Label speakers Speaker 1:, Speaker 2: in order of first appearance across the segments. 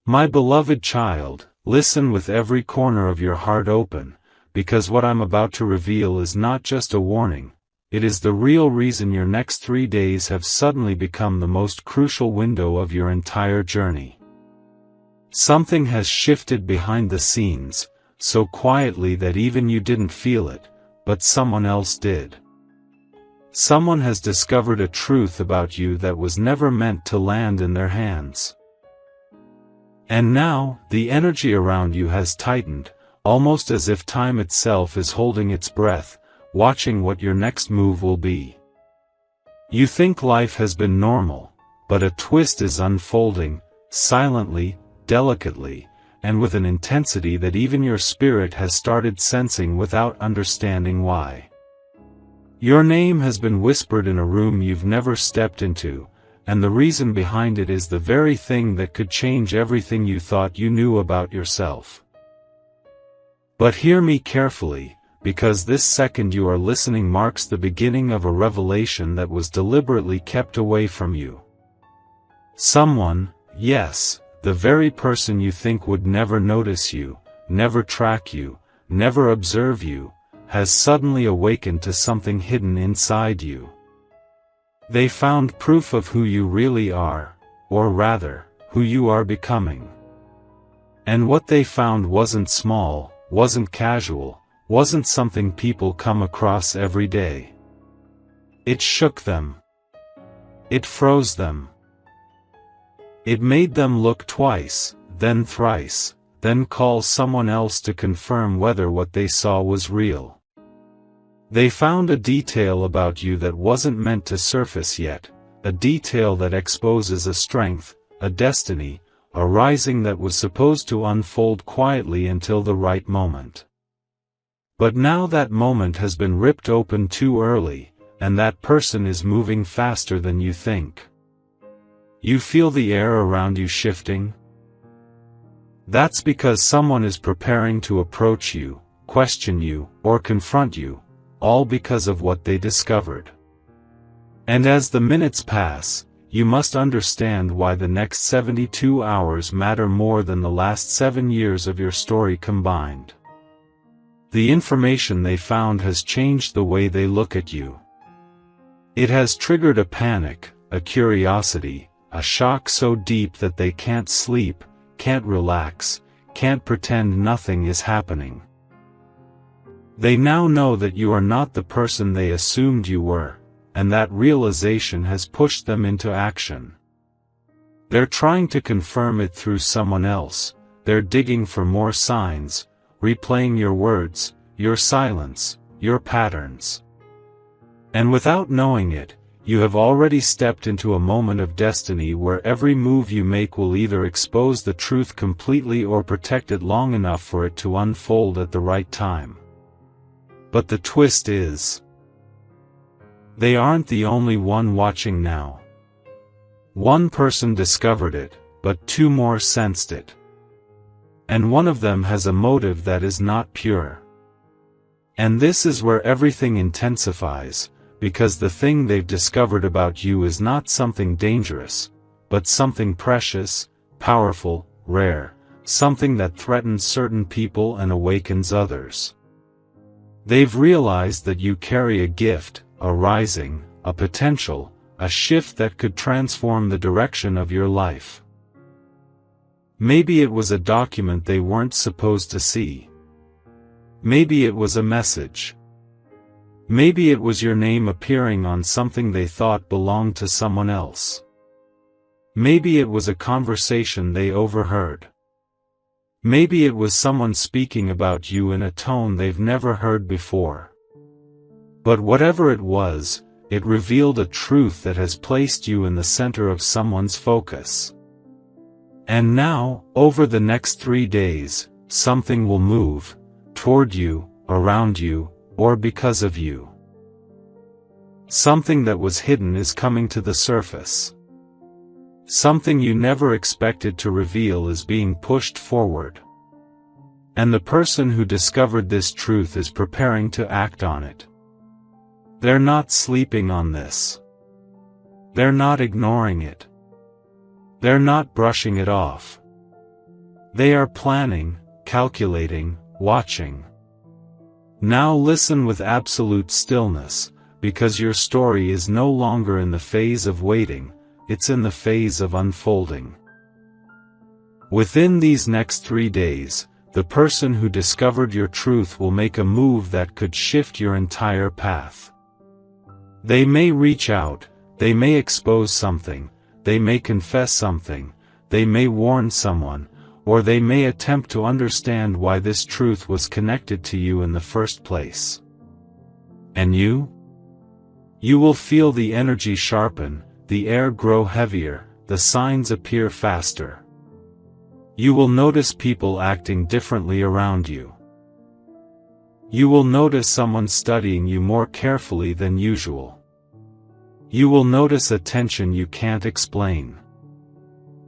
Speaker 1: My beloved child, listen with every corner of your heart open, because what I'm about to reveal is not just a warning, it is the real reason your next 3 days have suddenly become the most crucial window of your entire journey. Something has shifted behind the scenes, so quietly that even you didn't feel it, but someone else did. Someone has discovered a truth about you that was never meant to land in their hands. And now, the energy around you has tightened, almost as if time itself is holding its breath, watching what your next move will be. You think life has been normal, but a twist is unfolding, silently, delicately, and with an intensity that even your spirit has started sensing without understanding why. Your name has been whispered in a room you've never stepped into, and the reason behind it is the very thing that could change everything you thought you knew about yourself. But hear me carefully, because this second you are listening marks the beginning of a revelation that was deliberately kept away from you. Someone, yes, the very person you think would never notice you, never track you, never observe you, has suddenly awakened to something hidden inside you. They found proof of who you really are, or rather, who you are becoming. And what they found wasn't small, wasn't casual, wasn't something people come across every day. It shook them. It froze them. It made them look twice, then thrice, then call someone else to confirm whether what they saw was real. They found a detail about you that wasn't meant to surface yet, a detail that exposes a strength, a destiny, a rising that was supposed to unfold quietly until the right moment. But now that moment has been ripped open too early, and that person is moving faster than you think. You feel the air around you shifting? That's because someone is preparing to approach you, question you, or confront you, all because of what they discovered. And as the minutes pass, you must understand why the next 72 hours matter more than the last 7 years of your story combined. The information they found has changed the way they look at you. It has triggered a panic, a curiosity, a shock so deep that they can't sleep, can't relax, can't pretend nothing is happening. They now know that you are not the person they assumed you were, and that realization has pushed them into action. They're trying to confirm it through someone else, they're digging for more signs, replaying your words, your silence, your patterns. And without knowing it, you have already stepped into a moment of destiny where every move you make will either expose the truth completely or protect it long enough for it to unfold at the right time. But the twist is, they aren't the only one watching now. One person discovered it, but 2 more sensed it. And one of them has a motive that is not pure. And this is where everything intensifies, because the thing they've discovered about you is not something dangerous, but something precious, powerful, rare, something that threatens certain people and awakens others. They've realized that you carry a gift, a rising, a potential, a shift that could transform the direction of your life. Maybe it was a document they weren't supposed to see. Maybe it was a message. Maybe it was your name appearing on something they thought belonged to someone else. Maybe it was a conversation they overheard. Maybe it was someone speaking about you in a tone they've never heard before. But whatever it was, it revealed a truth that has placed you in the center of someone's focus. And now, over the next 3 days, something will move, toward you, around you, or because of you. Something that was hidden is coming to the surface. Something you never expected to reveal is being pushed forward. And the person who discovered this truth is preparing to act on it. They're not sleeping on this. They're not ignoring it. They're not brushing it off. They are planning, calculating, watching. Now listen with absolute stillness, because your story is no longer in the phase of waiting, it's in the phase of unfolding. Within these next 3 days, the person who discovered your truth will make a move that could shift your entire path. They may reach out, they may expose something, they may confess something, they may warn someone, or they may attempt to understand why this truth was connected to you in the first place. And you? You will feel the energy sharpen, the air grow heavier, the signs appear faster. You will notice people acting differently around you. You will notice someone studying you more carefully than usual. You will notice a tension you can't explain.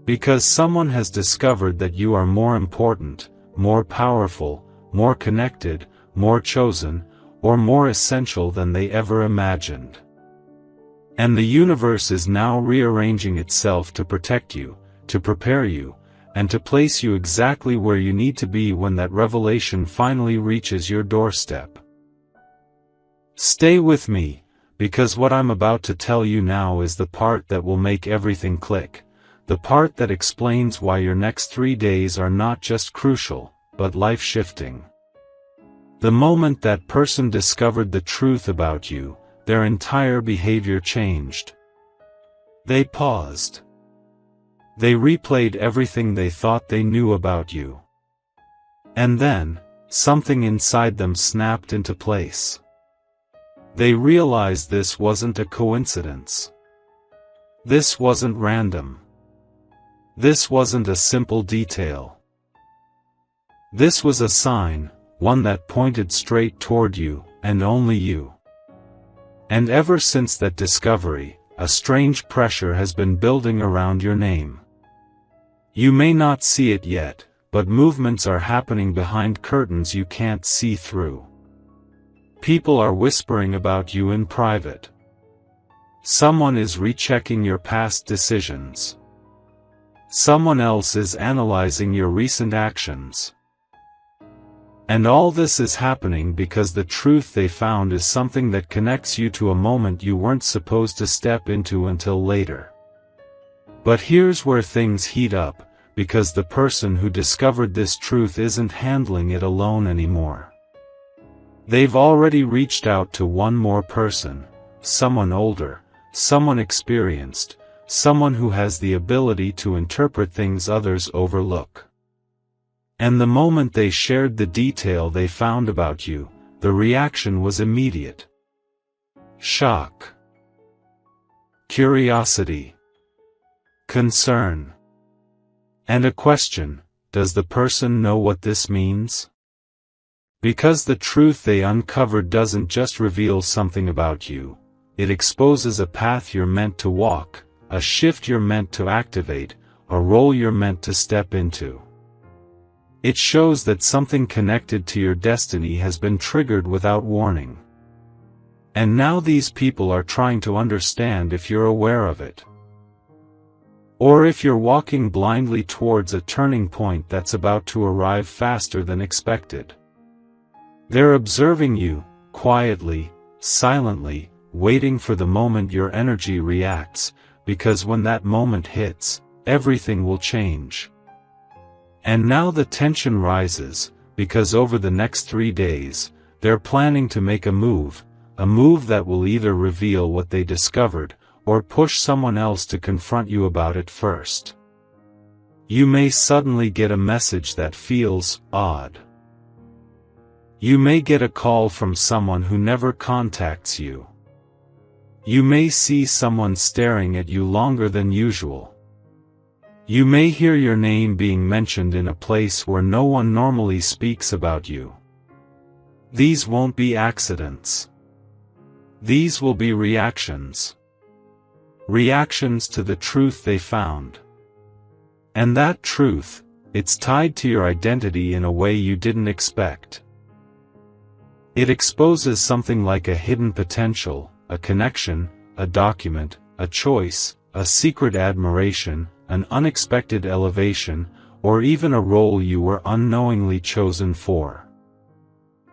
Speaker 1: Because someone has discovered that you are more important, more powerful, more connected, more chosen, or more essential than they ever imagined. And the universe is now rearranging itself to protect you, to prepare you, and to place you exactly where you need to be when that revelation finally reaches your doorstep. Stay with me, because what I'm about to tell you now is the part that will make everything click, the part that explains why your next 3 days are not just crucial, but life-shifting. The moment that person discovered the truth about you, their entire behavior changed. They paused. They replayed everything they thought they knew about you. And then, something inside them snapped into place. They realized this wasn't a coincidence. This wasn't random. This wasn't a simple detail. This was a sign, one that pointed straight toward you, and only you. And ever since that discovery, a strange pressure has been building around your name. You may not see it yet, but movements are happening behind curtains you can't see through. People are whispering about you in private. Someone is rechecking your past decisions. Someone else is analyzing your recent actions. And all this is happening because the truth they found is something that connects you to a moment you weren't supposed to step into until later. But here's where things heat up, because the person who discovered this truth isn't handling it alone anymore. They've already reached out to one more person, someone older, someone experienced, someone who has the ability to interpret things others overlook. And the moment they shared the detail they found about you, the reaction was immediate. Shock. Curiosity. Concern. And a question, does the person know what this means? Because the truth they uncovered doesn't just reveal something about you, it exposes a path you're meant to walk, a shift you're meant to activate, a role you're meant to step into. It shows that something connected to your destiny has been triggered without warning. And now these people are trying to understand if you're aware of it. Or if you're walking blindly towards a turning point that's about to arrive faster than expected. They're observing you, quietly, silently, waiting for the moment your energy reacts, because when that moment hits, everything will change. And now the tension rises, because over the next 3 days, they're planning to make a move that will either reveal what they discovered, or push someone else to confront you about it first. You may suddenly get a message that feels odd. You may get a call from someone who never contacts you. You may see someone staring at you longer than usual. You may hear your name being mentioned in a place where no one normally speaks about you. These won't be accidents. These will be reactions. Reactions to the truth they found. And that truth, it's tied to your identity in a way you didn't expect. It exposes something like a hidden potential, a connection, a document, a choice, a secret admiration, an unexpected elevation, or even a role you were unknowingly chosen for.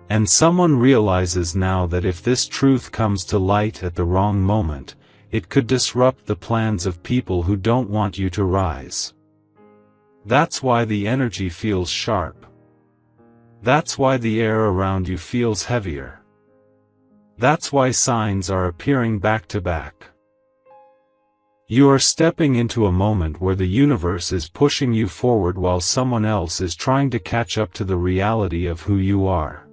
Speaker 1: And someone realizes now that if this truth comes to light at the wrong moment, it could disrupt the plans of people who don't want you to rise. That's why the energy feels sharp. That's why the air around you feels heavier. That's why signs are appearing back to back. You are stepping into a moment where the universe is pushing you forward while someone else is trying to catch up to the reality of who you are.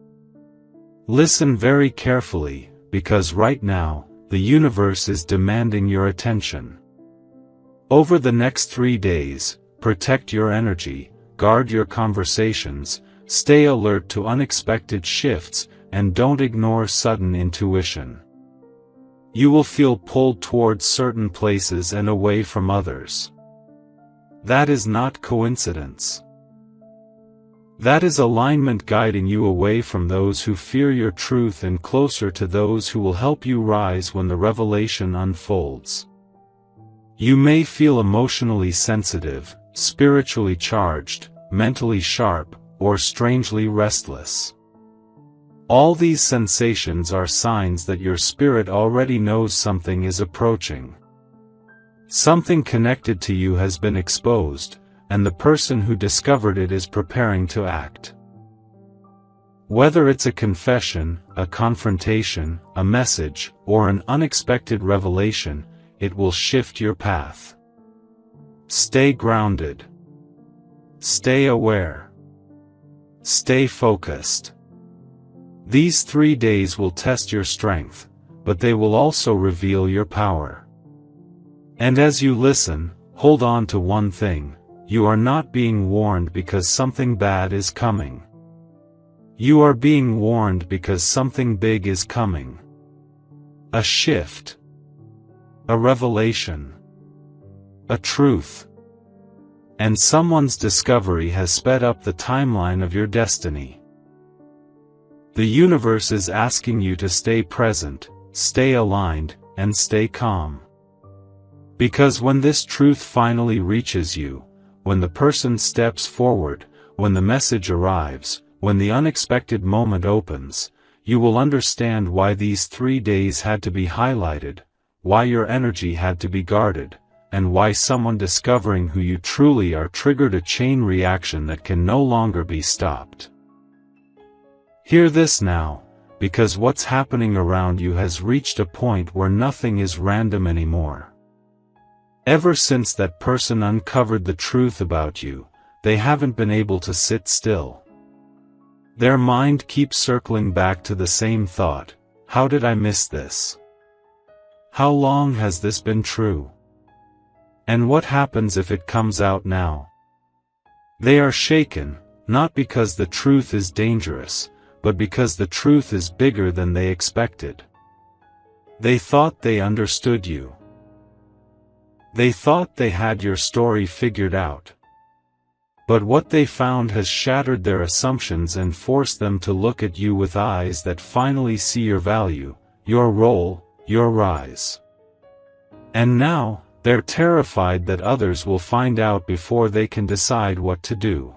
Speaker 1: Listen very carefully, because right now, the universe is demanding your attention. Over the next 3 days, protect your energy, guard your conversations, stay alert to unexpected shifts, and don't ignore sudden intuition. You will feel pulled towards certain places and away from others. That is not coincidence. That is alignment guiding you away from those who fear your truth and closer to those who will help you rise when the revelation unfolds. You may feel emotionally sensitive, spiritually charged, mentally sharp, or strangely restless. All these sensations are signs that your spirit already knows something is approaching. Something connected to you has been exposed, and the person who discovered it is preparing to act. Whether it's a confession, a confrontation, a message, or an unexpected revelation, it will shift your path. Stay grounded. Stay aware. Stay focused. These 3 days will test your strength, but they will also reveal your power. And as you listen, hold on to one thing: you are not being warned because something bad is coming. You are being warned because something big is coming. A shift. A revelation. A truth. And someone's discovery has sped up the timeline of your destiny. The universe is asking you to stay present, stay aligned, and stay calm. Because when this truth finally reaches you, when the person steps forward, when the message arrives, when the unexpected moment opens, you will understand why these 3 days had to be highlighted, why your energy had to be guarded, and why someone discovering who you truly are triggered a chain reaction that can no longer be stopped. Hear this now, because what's happening around you has reached a point where nothing is random anymore. Ever since that person uncovered the truth about you, they haven't been able to sit still. Their mind keeps circling back to the same thought: how did I miss this? How long has this been true? And what happens if it comes out now? They are shaken, not because the truth is dangerous, but because the truth is bigger than they expected. They thought they understood you. They thought they had your story figured out. But what they found has shattered their assumptions and forced them to look at you with eyes that finally see your value, your role, your rise. And now, they're terrified that others will find out before they can decide what to do.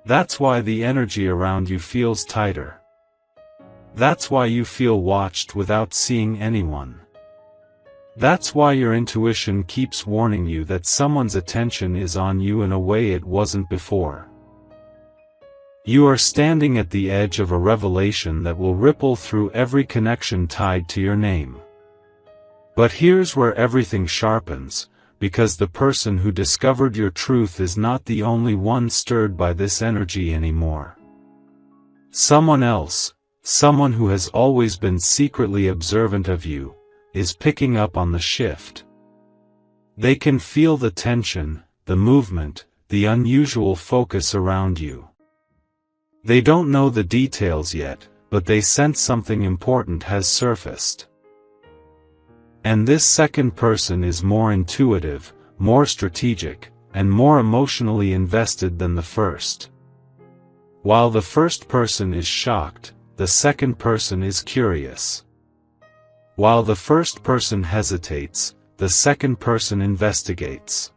Speaker 1: That's why the energy around you feels tighter. That's why you feel watched without seeing anyone. That's why your intuition keeps warning you that someone's attention is on you in a way it wasn't before. You are standing at the edge of a revelation that will ripple through every connection tied to your name. But here's where everything sharpens, because the person who discovered your truth is not the only one stirred by this energy anymore. Someone else, someone who has always been secretly observant of you, is picking up on the shift. They can feel the tension, the movement, the unusual focus around you. They don't know the details yet, but they sense something important has surfaced. And this second person is more intuitive, more strategic, and more emotionally invested than the first. While the first person is shocked, the second person is curious. While the first person hesitates, the second person investigates.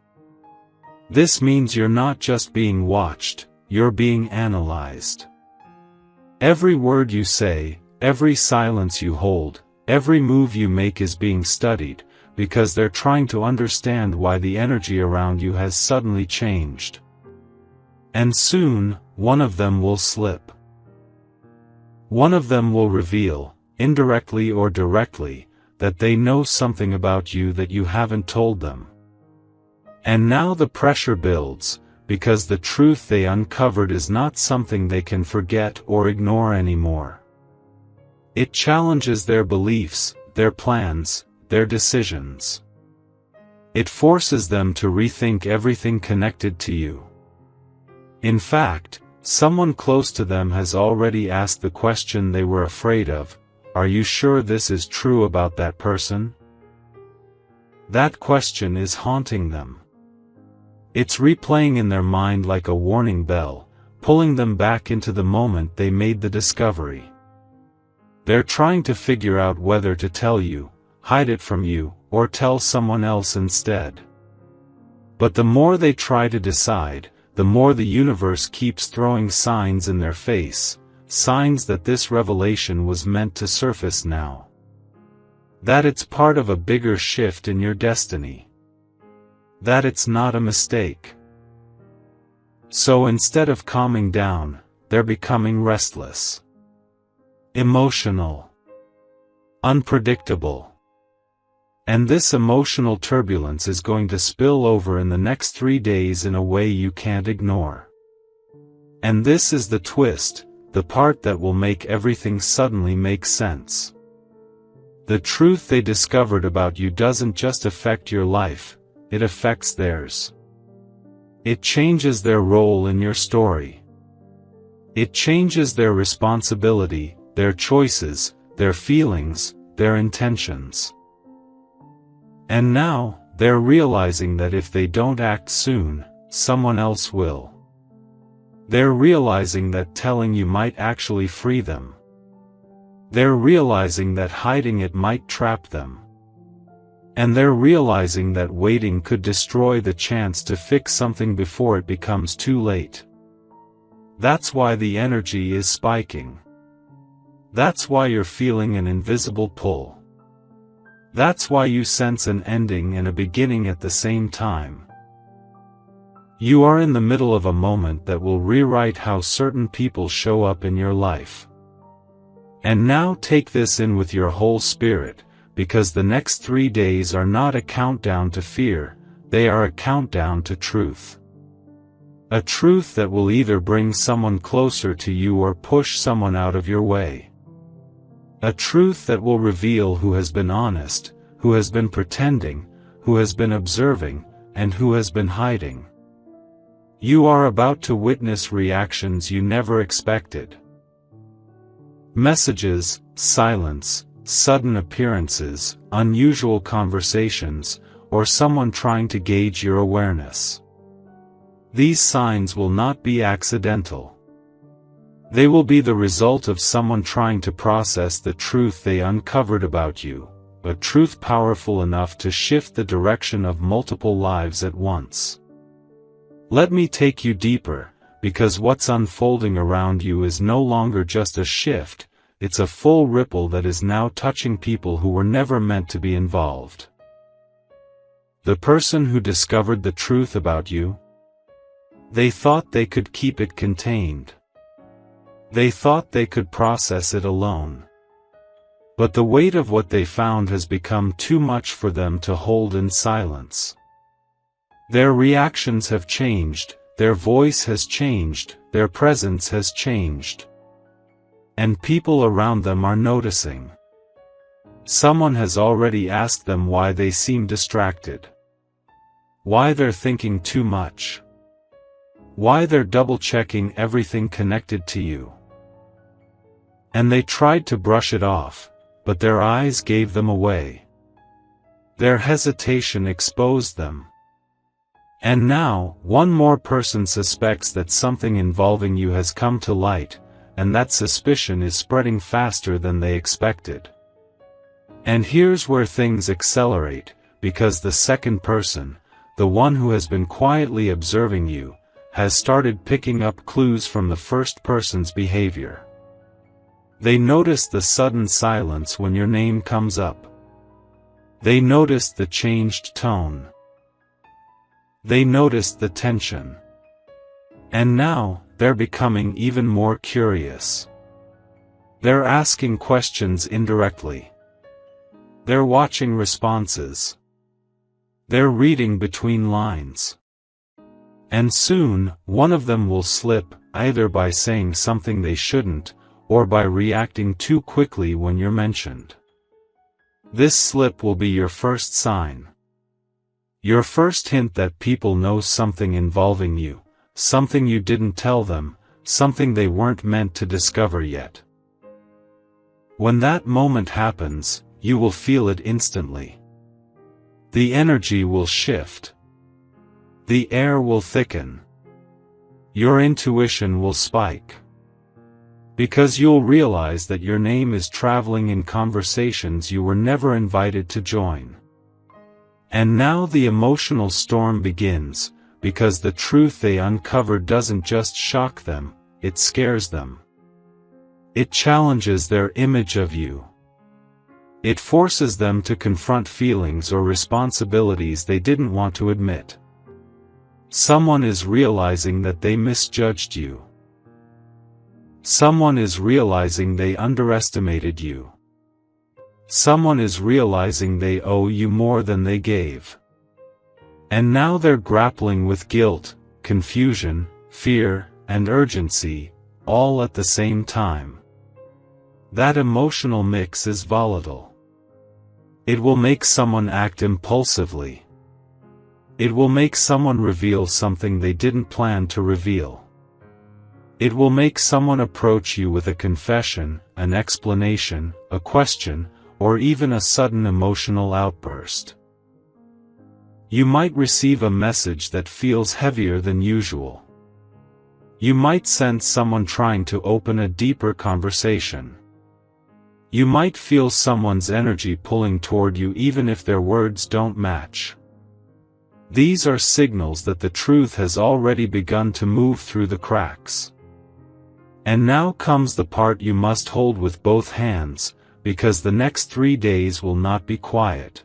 Speaker 1: This means you're not just being watched, you're being analyzed. Every word you say, every silence you hold, every move you make is being studied, because they're trying to understand why the energy around you has suddenly changed. And soon, one of them will slip. One of them will reveal, indirectly or directly, that they know something about you that you haven't told them. And now the pressure builds, because the truth they uncovered is not something they can forget or ignore anymore. It challenges their beliefs, their plans, their decisions. It forces them to rethink everything connected to you. In fact, someone close to them has already asked the question they were afraid of: are you sure this is true about that person? That question is haunting them. It's replaying in their mind like a warning bell, pulling them back into the moment they made the discovery. They're trying to figure out whether to tell you, hide it from you, or tell someone else instead. But the more they try to decide, the more the universe keeps throwing signs in their face, signs that this revelation was meant to surface now. That it's part of a bigger shift in your destiny. That it's not a mistake. So instead of calming down, they're becoming restless, emotional, unpredictable. And this emotional turbulence is going to spill over in the next 3 days in a way you can't ignore. And this is the twist, the part that will make everything suddenly make sense. The truth they discovered about you doesn't just affect your life, it affects theirs. It changes their role in your story. It changes their responsibility, their choices, their feelings, their intentions. And now, they're realizing that if they don't act soon, someone else will. They're realizing that telling you might actually free them. They're realizing that hiding it might trap them. And they're realizing that waiting could destroy the chance to fix something before it becomes too late. That's why the energy is spiking. That's why you're feeling an invisible pull. That's why you sense an ending and a beginning at the same time. You are in the middle of a moment that will rewrite how certain people show up in your life. And now take this in with your whole spirit, because the next 3 days are not a countdown to fear, they are a countdown to truth. A truth that will either bring someone closer to you or push someone out of your way. A truth that will reveal who has been honest, who has been pretending, who has been observing, and who has been hiding. You are about to witness reactions you never expected. Messages, silence, sudden appearances, unusual conversations, or someone trying to gauge your awareness. These signs will not be accidental. They will be the result of someone trying to process the truth they uncovered about you, a truth powerful enough to shift the direction of multiple lives at once. Let me take you deeper, because what's unfolding around you is no longer just a shift, it's a full ripple that is now touching people who were never meant to be involved. The person who discovered the truth about you? They thought they could keep it contained. They thought they could process it alone. But the weight of what they found has become too much for them to hold in silence. Their reactions have changed, their voice has changed, their presence has changed. And people around them are noticing. Someone has already asked them why they seem distracted. Why they're thinking too much. Why they're double-checking everything connected to you. And they tried to brush it off, but their eyes gave them away. Their hesitation exposed them. And now, one more person suspects that something involving you has come to light, and that suspicion is spreading faster than they expected. And here's where things accelerate, because the second person, the one who has been quietly observing you, has started picking up clues from the first person's behavior. They notice the sudden silence when your name comes up. They notice the changed tone. They notice the tension. And now, they're becoming even more curious. They're asking questions indirectly. They're watching responses. They're reading between lines. And soon, one of them will slip, either by saying something they shouldn't, or by reacting too quickly when you're mentioned. This slip will be your first sign. Your first hint that people know something involving you, something you didn't tell them, something they weren't meant to discover yet. When that moment happens, you will feel it instantly. The energy will shift. The air will thicken. Your intuition will spike. Because you'll realize that your name is traveling in conversations you were never invited to join. And now the emotional storm begins, because the truth they uncover doesn't just shock them, it scares them. It challenges their image of you. It forces them to confront feelings or responsibilities they didn't want to admit. Someone is realizing that they misjudged you. Someone is realizing they underestimated you. Someone is realizing they owe you more than they gave. And now they're grappling with guilt, confusion, fear, and urgency, all at the same time. That emotional mix is volatile. It will make someone act impulsively. It will make someone reveal something they didn't plan to reveal. It will make someone approach you with a confession, an explanation, a question, or even a sudden emotional outburst. You might receive a message that feels heavier than usual. You might sense someone trying to open a deeper conversation. You might feel someone's energy pulling toward you even if their words don't match. These are signals that the truth has already begun to move through the cracks. And now comes the part you must hold with both hands, because the next 3 days will not be quiet.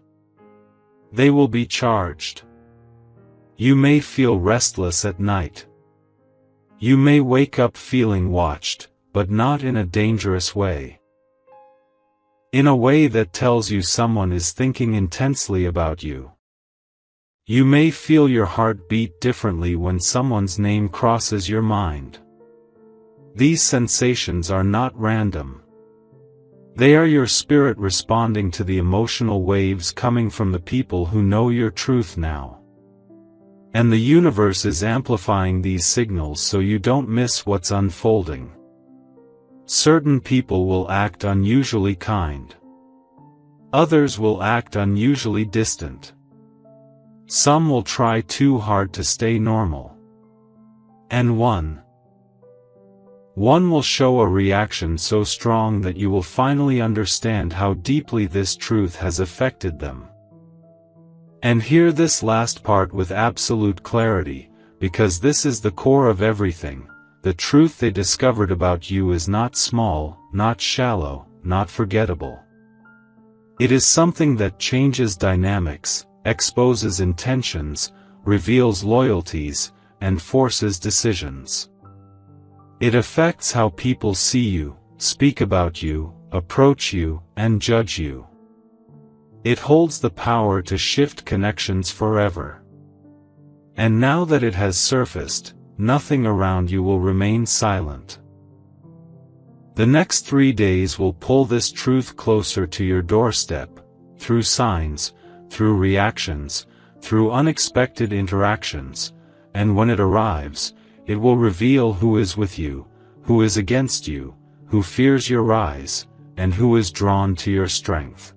Speaker 1: They will be charged. You may feel restless at night. You may wake up feeling watched, but not in a dangerous way. In a way that tells you someone is thinking intensely about you. You may feel your heart beat differently when someone's name crosses your mind. These sensations are not random. They are your spirit responding to the emotional waves coming from the people who know your truth now. And the universe is amplifying these signals so you don't miss what's unfolding. Certain people will act unusually kind. Others will act unusually distant. Some will try too hard to stay normal. And one will show a reaction so strong that you will finally understand how deeply this truth has affected them. And hear this last part with absolute clarity, because this is the core of everything. The truth they discovered about you is not small, not shallow, not forgettable. It is something that changes dynamics, exposes intentions, reveals loyalties, and forces decisions. It affects how people see you, speak about you, approach you, and judge you. It holds the power to shift connections forever. And now that it has surfaced, nothing around you will remain silent. The next 3 days will pull this truth closer to your doorstep, through signs, through reactions, through unexpected interactions, and when it arrives, it will reveal who is with you, who is against you, who fears your rise, and who is drawn to your strength.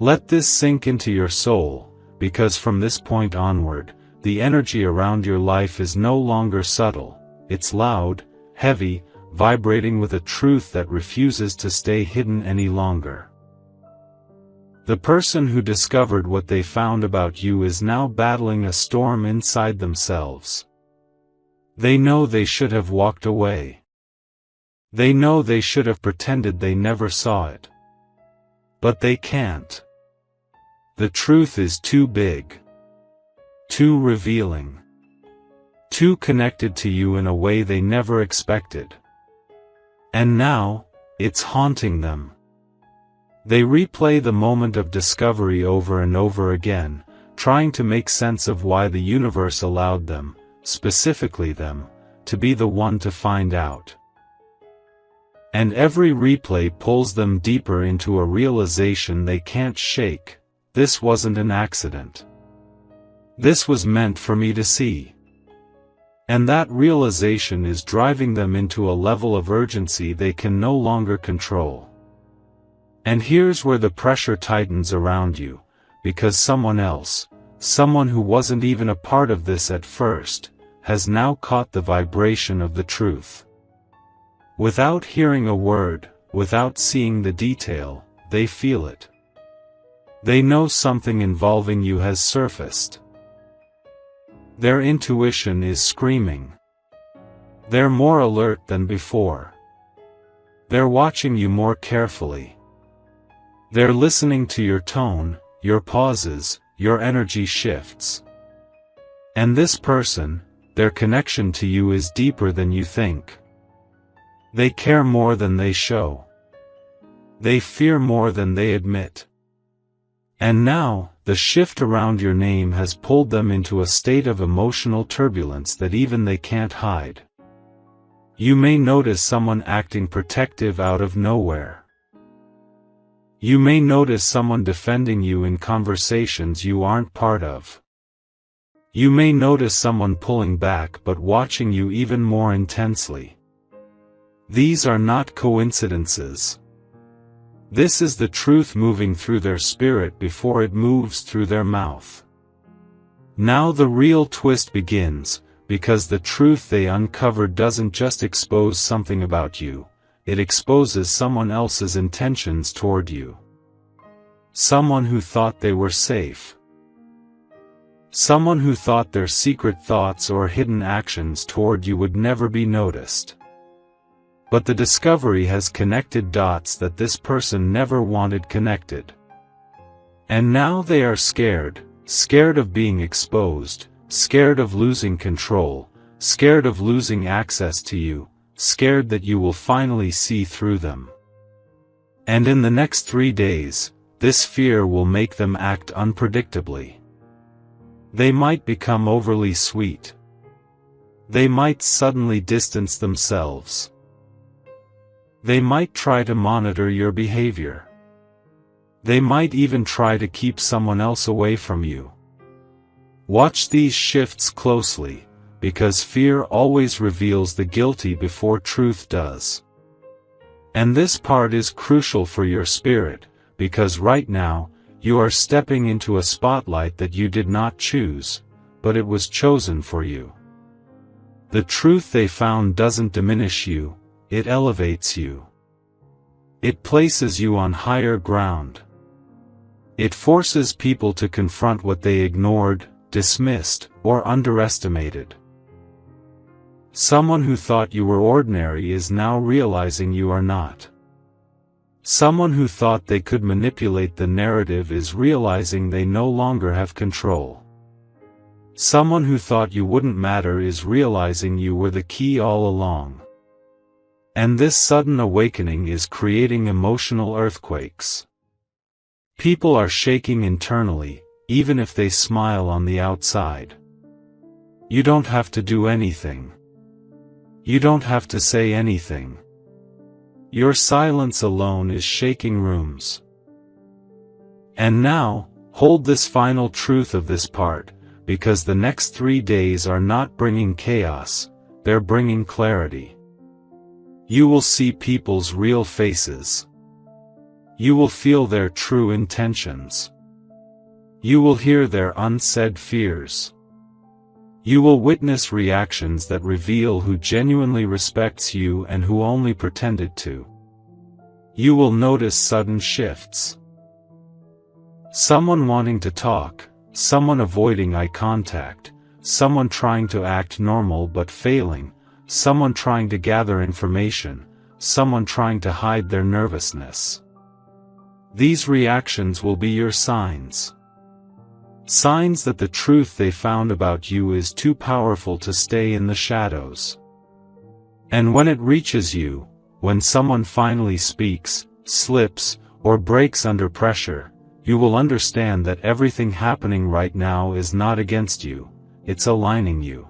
Speaker 1: Let this sink into your soul, because from this point onward, the energy around your life is no longer subtle, it's loud, heavy, vibrating with a truth that refuses to stay hidden any longer. The person who discovered what they found about you is now battling a storm inside themselves. They know they should have walked away. They know they should have pretended they never saw it. But they can't. The truth is too big, too revealing, too connected to you in a way they never expected. And now, it's haunting them. They replay the moment of discovery over and over again, trying to make sense of why the universe allowed them, specifically them, to be the one to find out. And every replay pulls them deeper into a realization they can't shake: this wasn't an accident. This was meant for me to see. And that realization is driving them into a level of urgency they can no longer control. And here's where the pressure tightens around you, because someone else, someone who wasn't even a part of this at first, has now caught the vibration of the truth. Without hearing a word, without seeing the detail, they feel it. They know something involving you has surfaced. Their intuition is screaming. They're more alert than before. They're watching you more carefully. They're listening to your tone, your pauses, your energy shifts. And this person, their connection to you is deeper than you think. They care more than they show. They fear more than they admit. And now, the shift around your name has pulled them into a state of emotional turbulence that even they can't hide. You may notice someone acting protective out of nowhere. You may notice someone defending you in conversations you aren't part of. You may notice someone pulling back but watching you even more intensely. These are not coincidences. This is the truth moving through their spirit before it moves through their mouth. Now the real twist begins, because the truth they uncovered doesn't just expose something about you, it exposes someone else's intentions toward you. Someone who thought they were safe. Someone who thought their secret thoughts or hidden actions toward you would never be noticed. But the discovery has connected dots that this person never wanted connected. And now they are scared, scared of being exposed, scared of losing control, scared of losing access to you, scared that you will finally see through them. And in the next 3 days, this fear will make them act unpredictably. They might become overly sweet. They might suddenly distance themselves. They might try to monitor your behavior. They might even try to keep someone else away from you. Watch these shifts closely, because fear always reveals the guilty before truth does. And this part is crucial for your spirit, because right now, you are stepping into a spotlight that you did not choose, but it was chosen for you. The truth they found doesn't diminish you, it elevates you. It places you on higher ground. It forces people to confront what they ignored, dismissed, or underestimated. Someone who thought you were ordinary is now realizing you are not. Someone who thought they could manipulate the narrative is realizing they no longer have control. Someone who thought you wouldn't matter is realizing you were the key all along. And this sudden awakening is creating emotional earthquakes. People are shaking internally, even if they smile on the outside. You don't have to do anything. You don't have to say anything. Your silence alone is shaking rooms. And now, hold this final truth of this part, because the next 3 days are not bringing chaos, they're bringing clarity. You will see people's real faces. You will feel their true intentions. You will hear their unsaid fears. You will witness reactions that reveal who genuinely respects you and who only pretended to. You will notice sudden shifts. Someone wanting to talk, someone avoiding eye contact, someone trying to act normal but failing, someone trying to gather information, someone trying to hide their nervousness. These reactions will be your signs. Signs that the truth they found about you is too powerful to stay in the shadows. And when it reaches you, when someone finally speaks, slips, or breaks under pressure, you will understand that everything happening right now is not against you, it's aligning you.